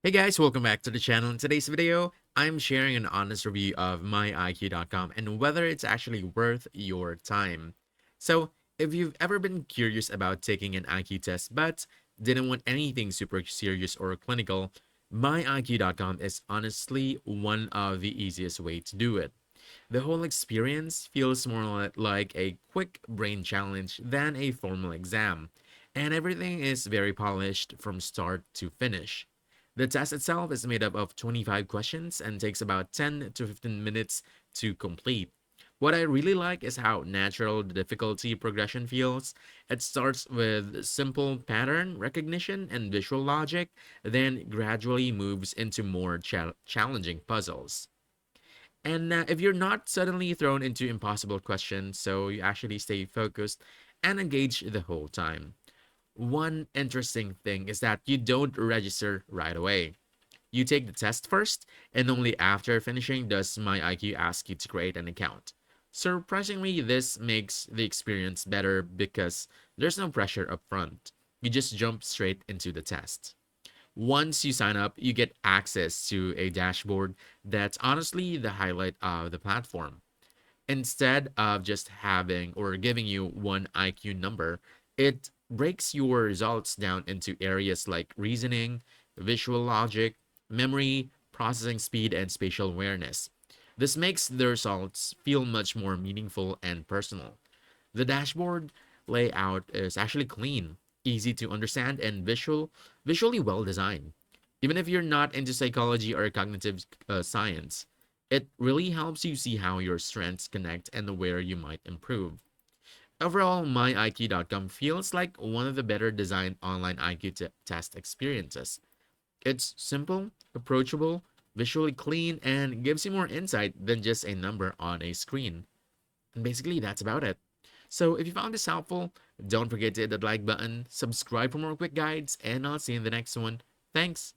Hey guys, welcome back to the channel. In today's video, I'm sharing an honest review of myiq.com and whether it's actually worth your time. So, if you've ever been curious about taking an IQ test but didn't want anything super serious or clinical, myiq.com is honestly one of the easiest way to do it. The whole experience feels more like a quick brain challenge than a formal exam, and everything is very polished from start to finish. The test itself is made up of 25 questions and takes about 10 to 15 minutes to complete. What I really like is how natural the difficulty progression feels. It starts with simple pattern recognition and visual logic, then gradually moves into more challenging puzzles. And if you're not suddenly thrown into impossible questions, so you actually stay focused and engaged the whole time. One interesting thing is that you don't register right away. You take the test first, and only after finishing does MyIQ ask you to create an account. Surprisingly, this makes the experience better because there's no pressure up front. You just jump straight into the test. Once you sign up, you get access to a dashboard that's honestly the highlight of the platform. Instead of just having or giving you one IQ number, it breaks your results down into areas like reasoning, visual logic, memory, processing speed, and spatial awareness. This makes the results feel much more meaningful and personal. The dashboard layout is actually clean, easy to understand, and visually well designed. Even if you're not into psychology or cognitive science, it really helps you see how your strengths connect and where you might improve. Overall, myiq.com feels like one of the better designed online IQ test experiences. It's simple, approachable, visually clean, and gives you more insight than just a number on a screen. And basically, that's about it. So, if you found this helpful, don't forget to hit that like button, subscribe for more quick guides, and I'll see you in the next one. Thanks!